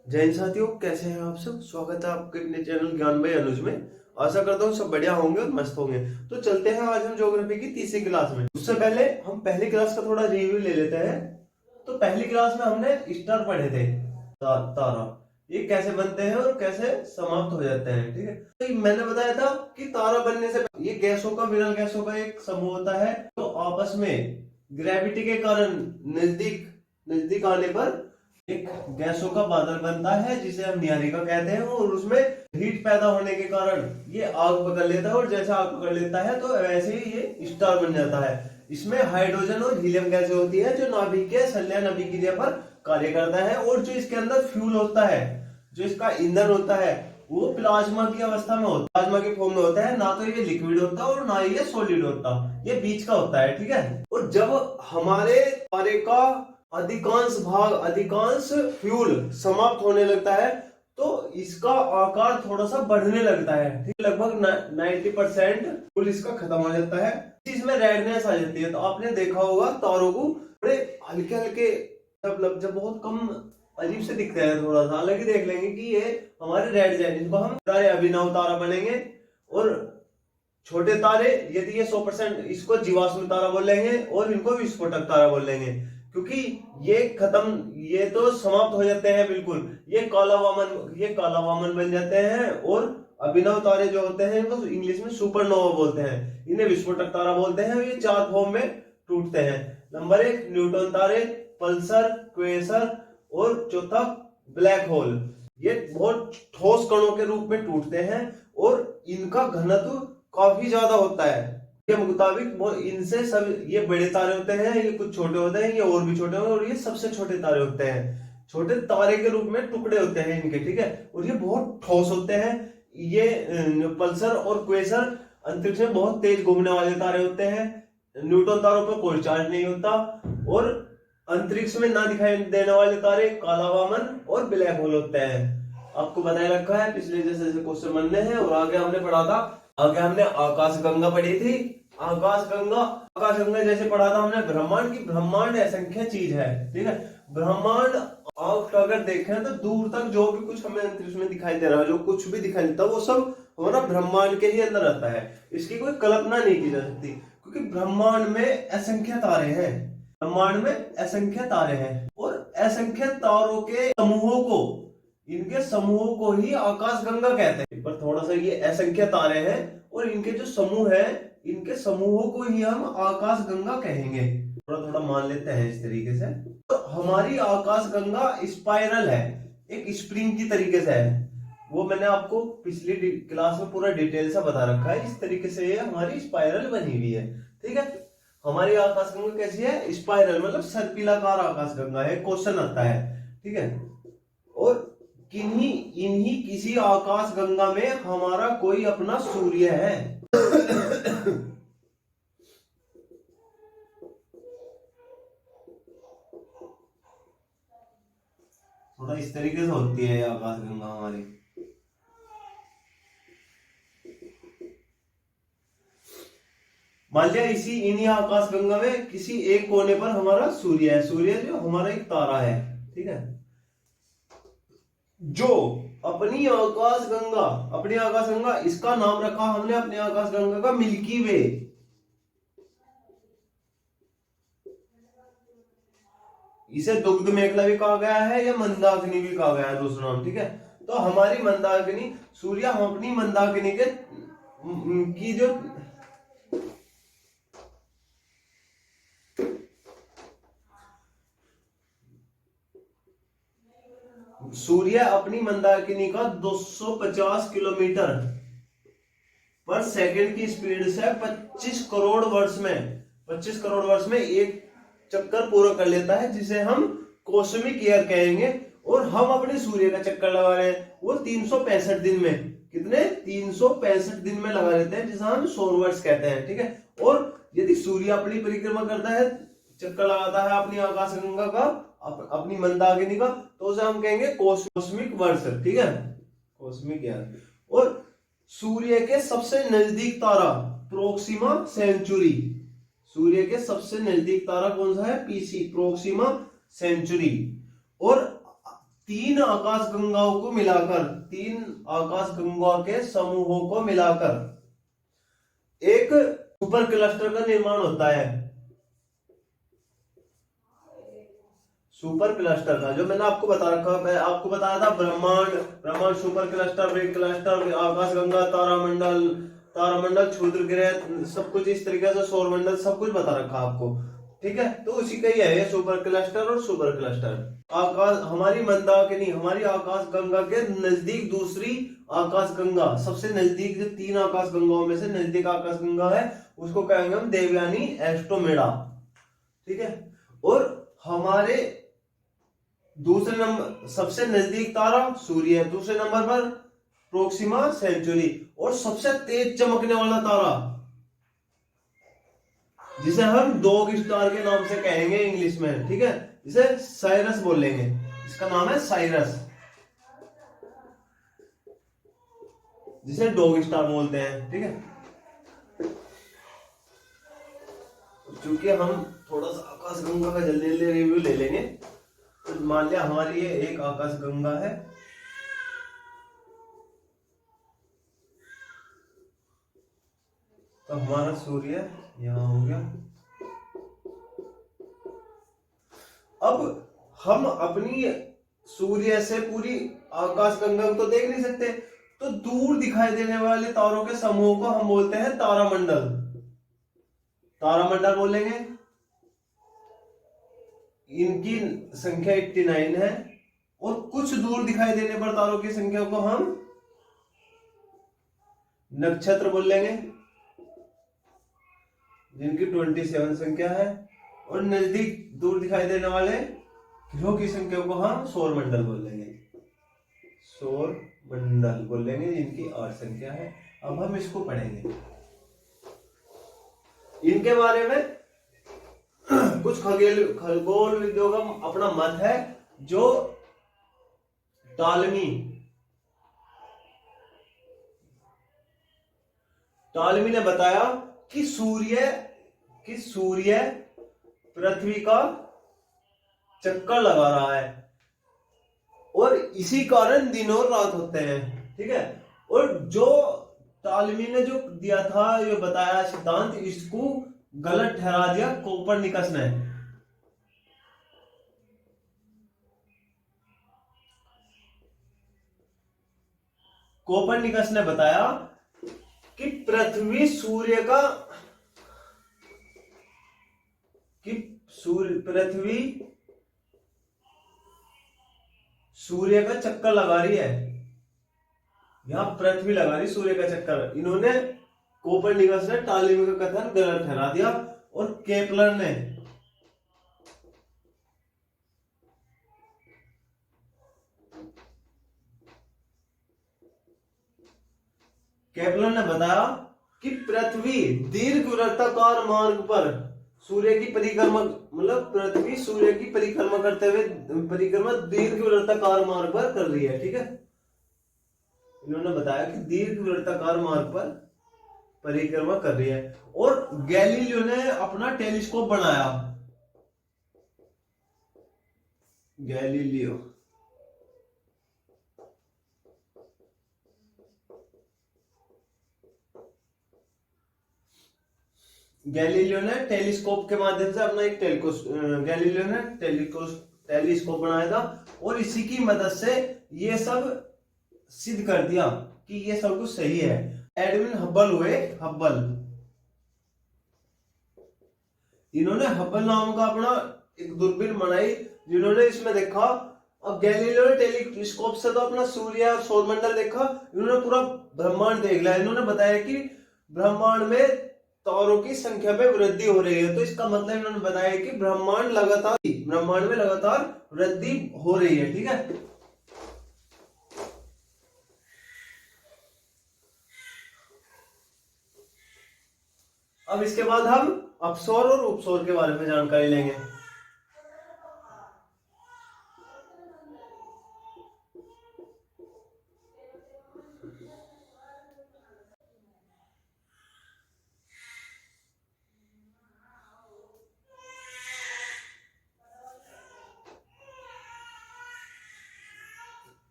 जय हिंद साथियों, कैसे हैं आप सब। स्वागत है आपके अपने चैनल ज्ञान भाई अनुज में। आशा करता हूँ सब बढ़िया होंगे और मस्त होंगे। तो चलते हैं आज हम ज्योग्राफी की तीसरी क्लास में। उससे पहले हम पहली क्लास का थोड़ा रिव्यू ले लेते हैं। तो पहली क्लास में हमने स्टार पढ़े थे। तारा ये कैसे बनते हैं और कैसे समाप्त हो जाते हैं। ठीक है, तो मैंने बताया था कि तारा बनने से ये गैसों का, विरल गैसों का एक समूह होता है, तो आपस में ग्रेविटी के कारण नजदीक नजदीक आने पर एक गैसों का बादल बनता है जिसे हम निहारिका कहते हैं। और उसमें हीट पैदा होने के कारण ये आग पकड़ लेता है, और जैसे आग पकड़ लेता है तो वैसे ही ये स्टार बन जाता है। इसमें हाइड्रोजन और हीलियम गैसें होती है जो नाभिक के संलयन अभिक्रिया पर कार्य करता है। और जो इसके अंदर फ्यूल होता है, जो इसका ईंधन होता है, वो प्लाज्मा की अवस्था में होता है, प्लाज्मा के फॉर्म में होता है। ना तो ये लिक्विड होता और ना ये सॉलिड होता, ये बीच का होता है। ठीक है, और जब हमारे तारे का अधिकांश भाग, अधिकांश फ्यूल समाप्त होने लगता है तो इसका आकार थोड़ा सा बढ़ने लगता है। ठीक, लगभग 90% फ्यूल इसका खत्म हो जाता है। इसमें रेडनेस आ जाती है। तो आपने देखा होगा तारों को बड़े हल्के हल्के, जब बहुत कम अजीब से दिखते हैं, थोड़ा सा अलग ही देख लेंगे कि ये हमारे रेड जैन, इनको हम तारे अभिनव तारा बनेंगे। और छोटे तारे, यदि ये 100%, इसको जीवाश्म तारा बोल लेंगे और इनको विस्फोटक तारा बोल लेंगे, क्योंकि ये खत्म, ये तो समाप्त हो जाते हैं बिल्कुल। ये काला वामन बन जाते हैं। और अभिनव तारे जो होते हैं इनको इंग्लिश में सुपरनोवा बोलते हैं, इन्हें विस्फोटक तारा बोलते हैं। ये 4 फॉर्म में टूटते हैं। नंबर 1 न्यूट्रॉन तारे, पल्सर, क्वेसर, और चौथा ब्लैक होल। ये बहुत ठोस कणों के रूप में टूटते हैं और इनका घनत्व काफी ज्यादा होता है। के मुताबिक इनसे सब, ये बड़े तारे होते हैं, ये कुछ छोटे होते हैं, ये और भी छोटे होते हैं, और ये सबसे छोटे तारे होते हैं। छोटे तारे के रूप में टुकड़े होते हैं इनके। ठीक है, और ये बहुत ठोस होते हैं। ये पल्सर और क्वेसर अंतरिक्ष में बहुत तेज घूमने वाले तारे होते हैं। न्यूट्रॉन तारों पर कोई चार्ज नहीं होता। और अंतरिक्ष में ना दिखाई देने वाले तारे काला वामन और ब्लैक होल होते हैं। आपको बताया रखा है पिछले जैसे जैसे क्वेश्चन बनने हैं। और आगे हमने पढ़ा था, आगे हमने आकाश गंगा पढ़ी थी। आकाश गंगा जैसे पढ़ा था हमने ब्रह्मांड की। ब्रह्मांड असंख्य चीज है। ठीक है, ब्रह्मांड आप अगर देखें तो दूर तक जो भी कुछ हमें अंतरिक्ष में दिखाई दे रहा है, जो कुछ भी दिखाई देता है, वो सब हमारा ब्रह्मांड के ही अंदर रहता है। इसकी कोई कल्पना नहीं की जा सकती, क्योंकि ब्रह्मांड में असंख्य तारे हैं। ब्रह्मांड में असंख्य तारे हैं, और असंख्य तारों के समूहों को, इनके समूहों को ही आकाश गंगा कहते हैं। पर थोड़ा सा ये असंख्य तारे हैं और इनके जो समूह है, इनके समूहों को ही हम आकाश गंगा कहेंगे। थोड़ा थोड़ा मान लेते हैं इस तरीके से। तो हमारी आकाश गंगा स्पाइरल है, एक स्प्रिंग की तरीके से है। वो मैंने आपको पिछली क्लास में पूरा डिटेल से बता रखा है। इस तरीके से ये हमारी स्पाइरल बनी हुई है। ठीक है, हमारी आकाश गंगा कैसी है? स्पाइरल, मतलब सर्पिलाकार आकाश गंगा है। क्वेश्चन आता है। ठीक है, और इन्हीं किसी आकाश गंगा में हमारा कोई अपना सूर्य है। थोड़ा इस तरीके से होती है आकाश गंगा हमारी। मान लिया इन्हीं आकाश गंगा में किसी एक कोने पर हमारा सूर्य है। सूर्य जो हमारा एक तारा है। ठीक है, जो अपनी आकाश गंगा, इसका नाम रखा हमने अपनी आकाश गंगा का मिल्की वे। इसे दुग्ध मेखला भी कहा गया है या मंदाकिनी भी कहा गया है, दूसरा नाम। ठीक है, तो हमारी मंदाकिनी सूर्य, हम अपनी मंदाकिनी के की जो सूर्य अपनी मंदाकिनी का 250 किलोमीटर पर सेकंड की स्पीड से 25 करोड़ वर्ष में एक चक्कर पूरा कर लेता है, जिसे हम कॉस्मिक ईयर कहेंगे। और हम अपने सूर्य का चक्कर लगा रहे हैं वो 365 दिन में, कितने? 365 दिन में लगा लेते हैं, जिसे हम सौर वर्ष कहते हैं। ठीक है, और यदि सूर्य अपनी परिक्रमा करता है, चक्कर लगाता है अपनी आकाशगंगा का, अपनी मंदाकिनी का, तो उसे हम कहेंगे कॉस्मिक वर्ष। ठीक है, कॉस्मिक ईयर। और सूर्य के सबसे नजदीक तारा प्रोक्सिमा सेंचुरी, सूर्य के सबसे नजदीक तारा कौन सा है? PC, Proxima Centauri. और तीन आकाश गंगाओं को मिलाकर, तीन आकाश गंगा के समूहों को मिलाकर एक सुपर क्लस्टर का निर्माण होता है। सुपर क्लस्टर का जो मैंने आपको बता रखा, मैं आपको बताया था ब्रह्मांड, ब्रह्मांड सुपर क्लस्टर, बिग क्लस्टर, आकाश गंगा, तारामंडल, तारामंडल, क्षुद्र ग्रह, सब कुछ इस तरीके से, सौर मंडल, सब कुछ बता रखा आपको। ठीक है, तो उसी का ही है ये सुपर क्लस्टर और सुपर क्लस्टर। आकाश हमारी मंदाकिनी, हमारी आकाश गंगा के नजदीक दूसरी आकाश गंगा, सबसे नजदीक जो तीन आकाश गंगाओं में से नजदीक आकाश गंगा है उसको कहेंगे हम देवयानी एस्ट्रोमेडा। ठीक है, और हमारे दूसरे नंबर सबसे नजदीक तारा सूर्य है, दूसरे नंबर पर प्रोक्सिमा सेंचुरी, और सबसे तेज चमकने वाला तारा जिसे हम डॉग स्टार के नाम से कहेंगे इंग्लिश में, ठीक है, जिसे साइरस बोलेंगे, इसका नाम है साइरस, जिसे डॉग स्टार बोलते हैं। ठीक है, चूंकि हम थोड़ा सा आकाश गंगा का जल्दी जल्दी रिव्यू ले लेंगे, तो मान लिया हमारी ये एक आकाश गंगा है, तो हमारा सूर्य यहां हो गया। अब हम अपनी सूर्य से पूरी आकाश गंगा को तो देख नहीं सकते, तो दूर दिखाई देने वाले तारों के समूह को हम बोलते हैं तारामंडल, तारामंडल बोलेंगे। इनकी संख्या 89 है, और कुछ दूर दिखाई देने पर तारों की संख्या को हम नक्षत्र बोलेंगे, जिनकी 27 संख्या है, और नजदीक दूर दिखाई देने वाले ग्रहों की संख्या को हम सौर मंडल बोलेंगे, सौर मंडल बोलेंगे, जिनकी 8 संख्या है। अब हम इसको पढ़ेंगे, इनके बारे में कुछ खगोल विदों का अपना मत है, जो टालमी ने बताया कि सूर्य पृथ्वी का चक्कर लगा रहा है, और इसी कारण दिन और रात होते हैं। ठीक है, और जो टालमी ने जो दिया था, ये बताया सिद्धांत, इसको गलत ठहरा दिया कोपरनिकस ने। कोपरनिकस ने बताया कि पृथ्वी सूर्य का चक्कर लगा रही है, यहां पृथ्वी लगा रही सूर्य का चक्कर। इन्होंने कोपरनिकस ने टालेमी का कथन गलत ठहरा दिया, और केपलर ने बताया कि पृथ्वी दीर्घवृत्ताकार मार्ग पर सूर्य की परिक्रमा, मतलब पृथ्वी सूर्य की परिक्रमा करते हुए दीर्घवृत्ताकार मार्ग पर कर रही है। ठीक है, इन्होंने बताया कि दीर्घवृत्ताकार मार्ग पर परिक्रमा कर रही है। और गैलीलियो ने अपना टेलीस्कोप बनाया, गैलीलियो ने टेलीस्कोप के माध्यम से अपना एक टेलीस्कोप बनाया था, और इसी की मदद से ये सब सिद्ध कर दिया कि ये सब कुछ सही है। एडविन हब्बल हुए, इन्होंने हब्बल नाम का अपना एक दूरबीन बनाई, जिन्होंने इसमें देखा। अब गैलीलियो ने टेलीस्कोप से तो अपना सूर्य और सौरमंडल देखा, इन्होंने पूरा ब्रह्मांड देख लिया। इन्होंने बताया कि ब्रह्मांड में तारों की संख्या में वृद्धि हो रही है, तो इसका मतलब इन्होंने बताया कि ब्रह्मांड में लगातार वृद्धि हो रही है। ठीक है, अब इसके बाद हम अपसौर और उपसौर के बारे में जानकारी लेंगे।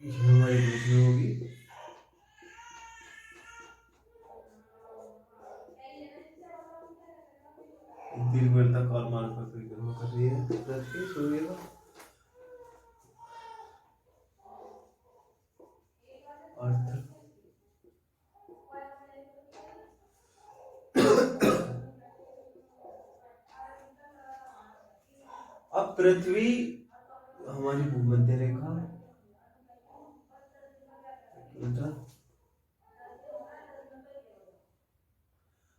ये हमारी पृथ्वी होगी। दीर्घवृत्ताकार मार्ग पर परिक्रमा कर रही है पृथ्वी सूर्य का अर्थ। अब पृथ्वी हमारी भूमध्य रेखा,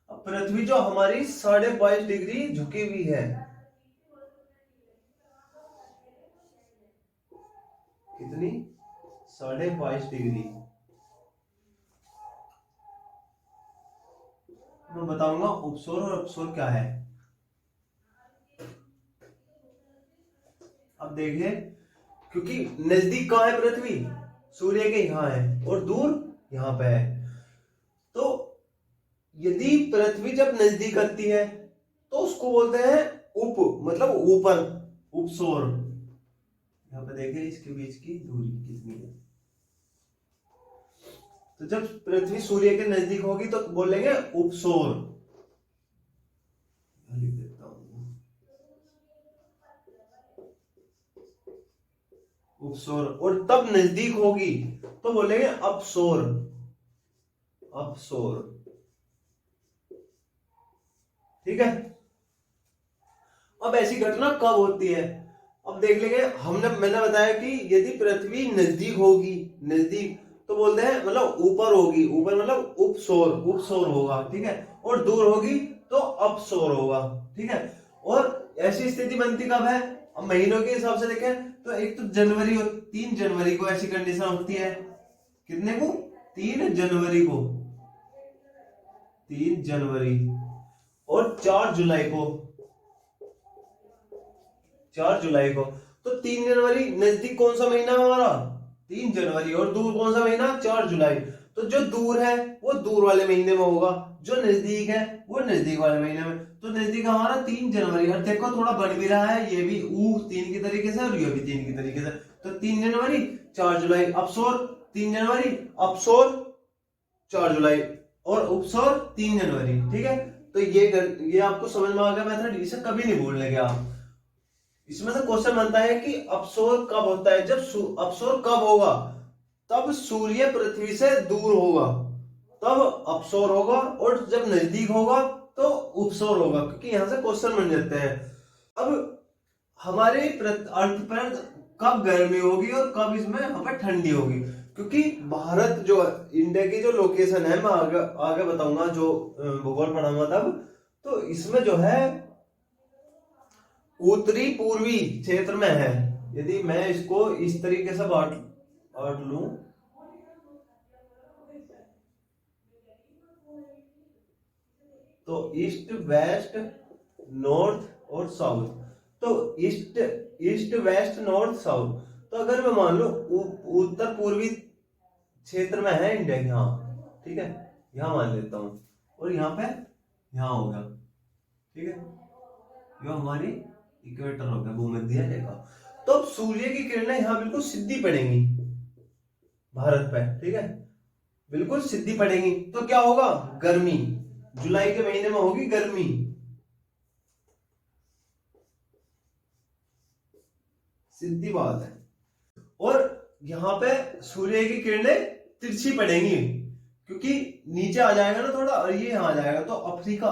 अब पृथ्वी जो हमारी 22.5 डिग्री झुकी हुई है, कितनी? 22.5 डिग्री। मैं बताऊंगा उपसौर और अपसौर क्या है। अब देखिए, क्योंकि नजदीक कहाँ है पृथ्वी? सूर्य के यहाँ है, और दूर यहाँ पे है। तो यदि पृथ्वी जब नजदीक आती है तो उसको बोलते हैं उप, मतलब ऊपर, उपसौर। यहाँ पे देखिए इसके बीच की दूरी कितनी है। तो जब पृथ्वी सूर्य के नजदीक होगी तो बोलेंगे उपसौर। लिख देता हूं उपसौर। और तब नजदीक होगी तो बोलेंगे अपसौर। अपसौर, ठीक है। अब ऐसी घटना कब होती है? अब देख लेंगे। मैंने बताया कि यदि पृथ्वी नजदीक होगी, नजदीक तो बोलते हैं मतलब ऊपर होगी, ऊपर मतलब उपसौर, उपसौर होगा, ठीक है। और दूर होगी तो अपसौर होगा, ठीक है। और ऐसी स्थिति बनती कब है? अब महीनों के हिसाब से देखें तो एक तो जनवरी, 3 जनवरी को ऐसी कंडीशन होती है। कितने को? 3 जनवरी को, 3 जनवरी। और 4 जुलाई को, 4 जुलाई को। तो 3 जनवरी नजदीक कौन सा महीना है हमारा? 3 जनवरी। और दूर कौन सा महीना? 4 जुलाई। तो जो दूर है वो दूर वाले महीने में होगा, जो नजदीक है वो नजदीक वाले महीने में। तो नजदीक हमारा 3 जनवरी। और देखो थोड़ा बढ़ भी रहा है, ये भी ऊ 3 की तरीके से और ये भी 3 की तरीके से। तो 3 जनवरी, 4 जुलाई। अपसौर 3 जनवरी, अपसौर 4 जुलाई, और उपसौर 3 जनवरी, ठीक है। तो ये आपको समझ में आ गया मेथड, इसे कभी नहीं भूल लेंगे आप। इसमें से क्वेश्चन बनता है कि अपसौर कब होता है? जब अपसौर कब होगा? तब सूर्य पृथ्वी से दूर होगा, तब अपसौर होगा। और जब नजदीक होगा तो उपसौर होगा, क्योंकि यहां से क्वेश्चन बन जाते हैं। अब हमारे अर्थ पर कब गर्मी होगी और कब इसमें यहाँ पर ठंडी होगी? क्योंकि भारत जो इंडिया की जो लोकेशन है, मैं आगे आगे बताऊंगा जो भूगोल पढ़ाऊंगा तब। तो इसमें जो है उत्तरी पूर्वी क्षेत्र में है। यदि मैं इसको इस तरीके से बांट बांट लूं, तो ईस्ट वेस्ट नॉर्थ और साउथ। तो east east west north south. तो अगर मैं मान लो उत्तर पूर्वी क्षेत्र में है इंडिया, यहाँ, ठीक है, यहाँ मान लेता हूं। और यहाँ पे यहाँ होगा, ठीक है। ये हमारी इक्वेटर हो गया, भूमध्य रेखा। तो अब सूर्य की किरणें यहाँ बिल्कुल सीधी पड़ेंगी भारत पे, ठीक है, बिल्कुल सीधी पड़ेंगी। तो क्या होगा? गर्मी। जुलाई के महीने में होगी गर्मी। सीधी बात है। और यहाँ पे सूर्य की किरणें तिरछी पड़ेंगी, क्योंकि नीचे आ जाएगा ना थोड़ा, और ये यहाँ आ जाएगा। तो अफ्रीका,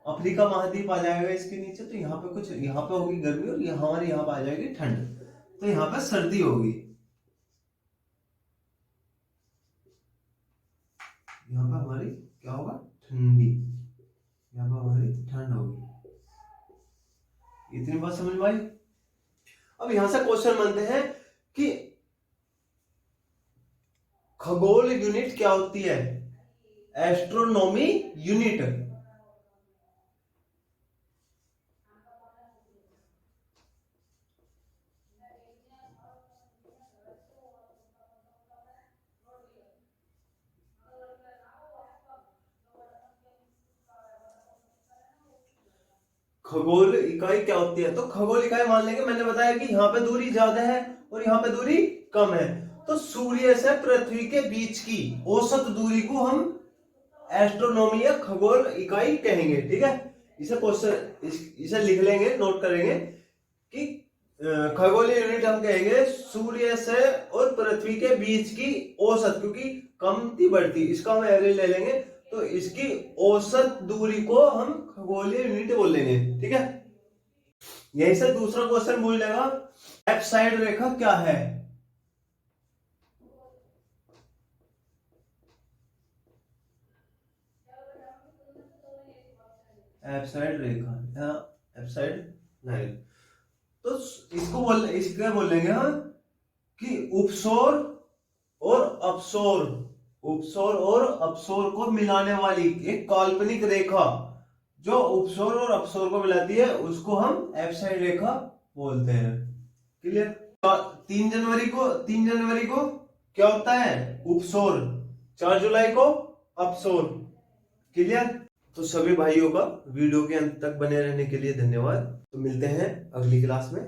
अफ्रीका महाद्वीप आ जाएगा इसके नीचे। तो यहाँ पे कुछ, यहाँ पे होगी गर्मी और यहाँ हमारे यहाँ पे आ जाएगी ठंड। तो यहाँ पे सर्दी होगी, यहाँ पे हमारी क्या होगा? ठंडी। यहाँ पे हमारी ठंड होगी। इतनी बात समझ में आई? अब यहां से क्वेश्चन बनते हैं कि खगोल यूनिट क्या होती है? Astronomy unit. खगोल इकाई क्या होती है। तो खगोल इकाई मान लेंगे, मैंने बताया कि यहाँ पे दूरी ज्यादा है और यहाँ पे दूरी कम है। तो सूर्य से पृथ्वी के बीच की औसत दूरी को हम एस्ट्रोनॉमी या खगोल इकाई कहेंगे। ठीक है, इसे क्वेश्चन इसे लिख लेंगे, नोट करेंगे कि खगोलीय यूनिट हम कहेंगे सूर्य से और पृथ्वी के बीच की औसत, क्योंकि कमती बढ़ती, इसका हम एवरेज ले लेंगे, तो इसकी औसत दूरी को हम खगोलीय यूनिट बोल लेंगे। ठीक है, यहीं से दूसरा क्वेश्चन पूछ लेगा, एफ साइड रेखा क्या है। एफ साइड रेखा या एफ साइड लाइन, तो इसको बोलेंगे हम कि उपसौर और अपसौर, उपसौर और अपसौर को मिलाने वाली एक काल्पनिक रेखा जो उपसौर और अपसौर को मिलाती है उसको हम एफ साइड रेखा बोलते हैं। क्लियर। 3 जनवरी को क्या होता है, उपसौर, 4 जुलाई को अपसौर। क्लियर। तो सभी भाइयों का वीडियो के अंत तक बने रहने के लिए धन्यवाद। तो मिलते हैं अगली क्लास में।